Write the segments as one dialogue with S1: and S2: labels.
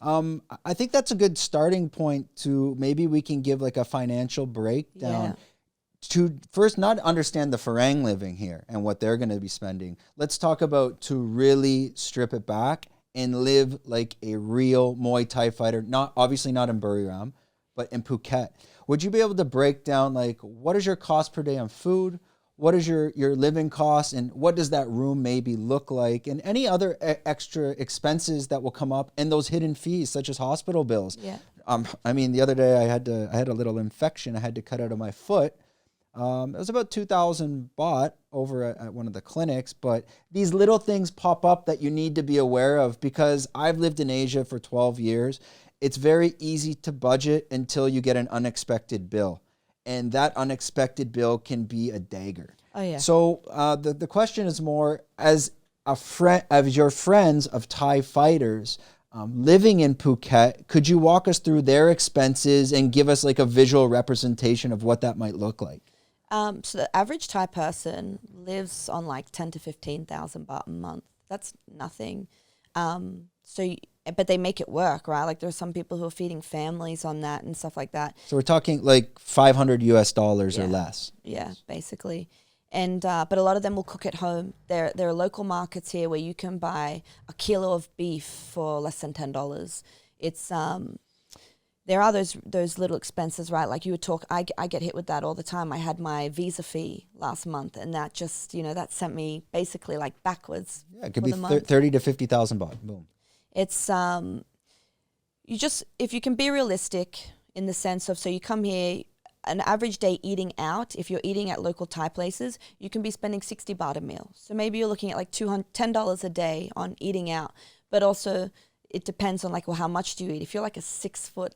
S1: I think that's a good starting point to maybe we can give like a financial breakdown to first not understand the Farang living here and what they're going to be spending. Let's talk about to really strip it back and live like a real Muay Thai fighter, not obviously not in Buriram, but in Phuket. Would you be able to break down like what is your cost per day on food? What is your living costs and what does that room maybe look like and any other extra expenses that will come up and those hidden fees such as hospital bills.
S2: Yeah.
S1: I mean, the other day I had a little infection I had to cut out of my foot. It was about 2,000 baht over at one of the clinics, but these little things pop up that you need to be aware of because I've lived in Asia for 12 years. It's very easy to budget until you get an unexpected bill. And that unexpected bill can be a dagger.
S2: Oh, yeah.
S1: So the question is more as a friend, as your friends of Thai fighters living in Phuket, could you walk us through their expenses and give us like a visual representation of what that might look like?
S2: So the average Thai person lives on like 10 to 15,000 baht a month. That's nothing. But they make it work, right? Like there are some people who are feeding families on that and stuff like that.
S1: So we're talking like $500 or less.
S2: Yeah, basically. And but a lot of them will cook at home. There are local markets here where you can buy a kilo of beef for less than $10. It's there are those little expenses, right? Like you would talk, I get hit with that all the time. I had my visa fee last month, and that just that sent me basically like backwards.
S1: Yeah, it could be 30 to 50,000 baht. Boom.
S2: It's you just, if you can be realistic in the sense of, so you come here, an average day eating out, if you're eating at local Thai places, you can be spending 60 baht a meal. So maybe you're looking at like $10 a day on eating out. But also it depends on like, well, how much do you eat? If you're like a 6 foot,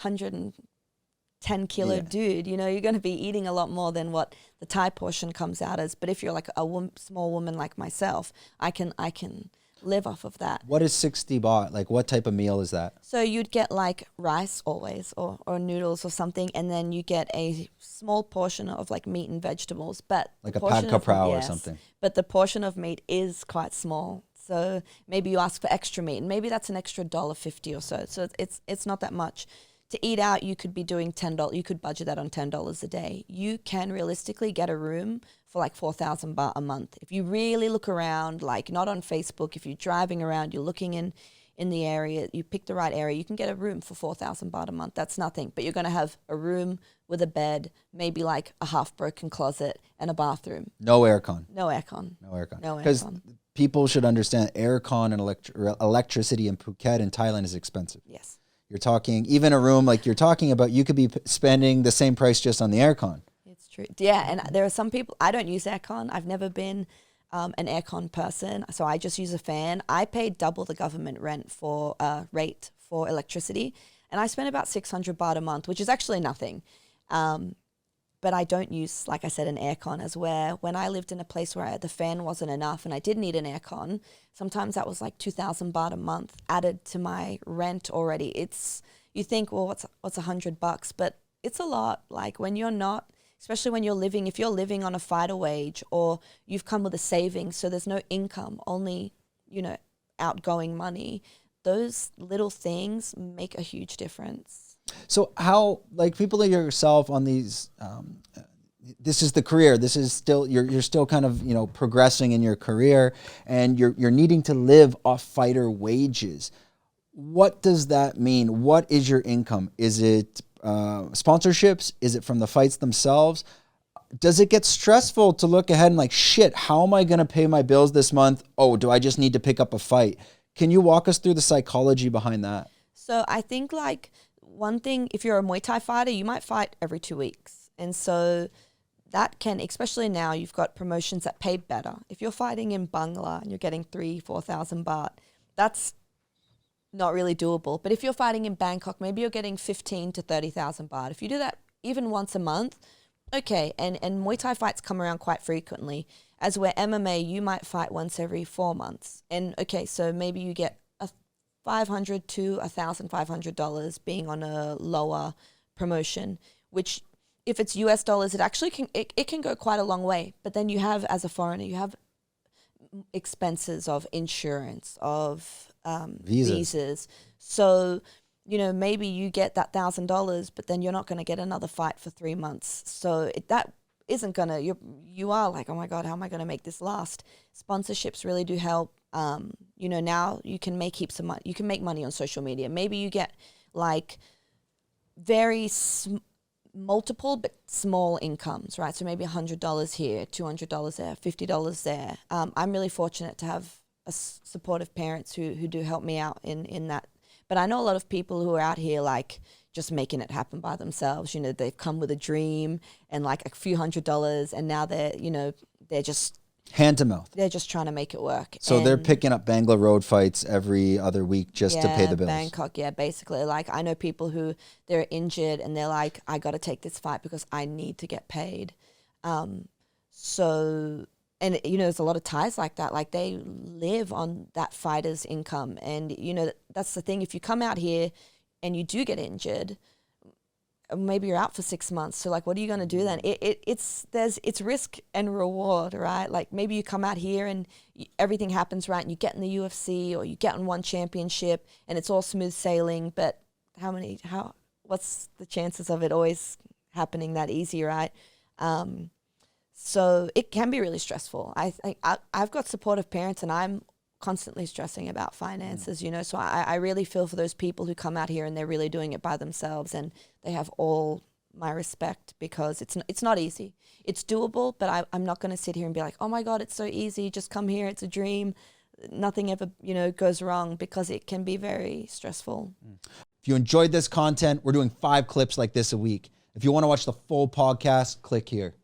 S2: 110 kilo dude, you're going to be eating a lot more than what the Thai portion comes out as. But if you're like a small woman like myself, I can live off of that.
S1: What is 60 baht? Like what type of meal is that?
S2: So you'd get like rice always or noodles or something, and then you get a small portion of like meat and vegetables. But
S1: like a pad kaprao or something.
S2: But the portion of meat is quite small. So maybe you ask for extra meat, and maybe that's an extra $1.50 or so. So it's not that much. To eat out, you could be doing $10. You could budget that on $10 a day. You can realistically get a room for like 4,000 baht a month. If you really look around, like not on Facebook, if you're driving around, you're looking in the area, you pick the right area, you can get a room for 4,000 baht a month. That's nothing. But you're going to have a room with a bed, maybe like a half-broken closet and a bathroom.
S1: No aircon.
S2: No aircon.
S1: No aircon.
S2: No aircon.
S1: Because people should understand aircon and electricity in Phuket and Thailand is expensive.
S2: Yes.
S1: You're talking, even a room like you're talking about, you could be spending the same price just on the aircon.
S2: It's true. Yeah, and there are some people, I don't use aircon. I've never been an aircon person, so I just use a fan. I pay double the government rate for electricity, and I spend about 600 baht a month, which is actually nothing. But I don't use, like I said, an aircon, as where when I lived in a place where the fan wasn't enough and I did need an aircon, sometimes that was like 2,000 baht a month added to my rent already. You think, well, what's $100? But it's a lot. Like when you're not, especially when if you're living on a fighter wage or you've come with a savings, so there's no income, only, outgoing money, those little things make a huge difference.
S1: So how, like people like yourself on these, this is the career, this is still, you're still kind of, progressing in your career and you're needing to live off fighter wages. What does that mean? What is your income? Is it sponsorships? Is it from the fights themselves? Does it get stressful to look ahead and like, shit, how am I going to pay my bills this month? Oh, do I just need to pick up a fight? Can you walk us through the psychology behind that?
S2: So I think like one thing, if you're a Muay Thai fighter, you might fight every 2 weeks. And so that can, especially now, you've got promotions that pay better. If you're fighting in Bangla and you're getting 3,000-4,000 baht, that's not really doable. But if you're fighting in Bangkok, maybe you're getting 15,000 to 30,000 baht. If you do that even once a month, okay. And Muay Thai fights come around quite frequently, as where MMA, you might fight once every 4 months. And okay, so maybe you get $500 to $1,500 being on a lower promotion, which if it's US dollars, it actually can, it can go quite a long way. But then you have, as a foreigner, you have expenses of insurance, of
S1: Visas.
S2: So, you know, maybe you get that $1,000, but then you're not going to get another fight for 3 months. So that isn't going to, you are like, oh my God, how am I going to make this last? Sponsorships really do help. You know, now you can make heaps of money. You can make money on social media. Maybe you get like very multiple but small incomes, right? So maybe $100 here, $200 there, $50 there. I'm really fortunate to have supportive parents who do help me out in that. But I know a lot of people who are out here like just making it happen by themselves. You know, they've come with a dream and like a few $100, and now they're just
S1: hand to mouth.
S2: They're just trying to make it work.
S1: So they're picking up Bangla road fights every other week just to pay the bills.
S2: Bangkok, basically. Like I know people who they're injured and they're like, I got to take this fight because I need to get paid. And you know, there's a lot of Thais like that. Like they live on that fighter's income, and you know that's the thing. If you come out here and you do get injured, maybe you're out for 6 months. So like, what are you going to do then? It's risk and reward, right? Like maybe you come out here and everything happens right, and you get in the UFC or you get in one championship and it's all smooth sailing. But what's the chances of it always happening that easy, right? So it can be really stressful. I've got supportive parents, and I'm constantly stressing about finances, you know, so I really feel for those people who come out here and they're really doing it by themselves, and they have all my respect, because it's not easy. It's doable, but I'm not going to sit here and be like, oh my God, it's so easy, just come here, it's a dream, nothing ever, you know, goes wrong, because it can be very stressful.
S1: If you enjoyed this content, we're doing 5 clips like this a week. If you want to watch the full podcast, click here.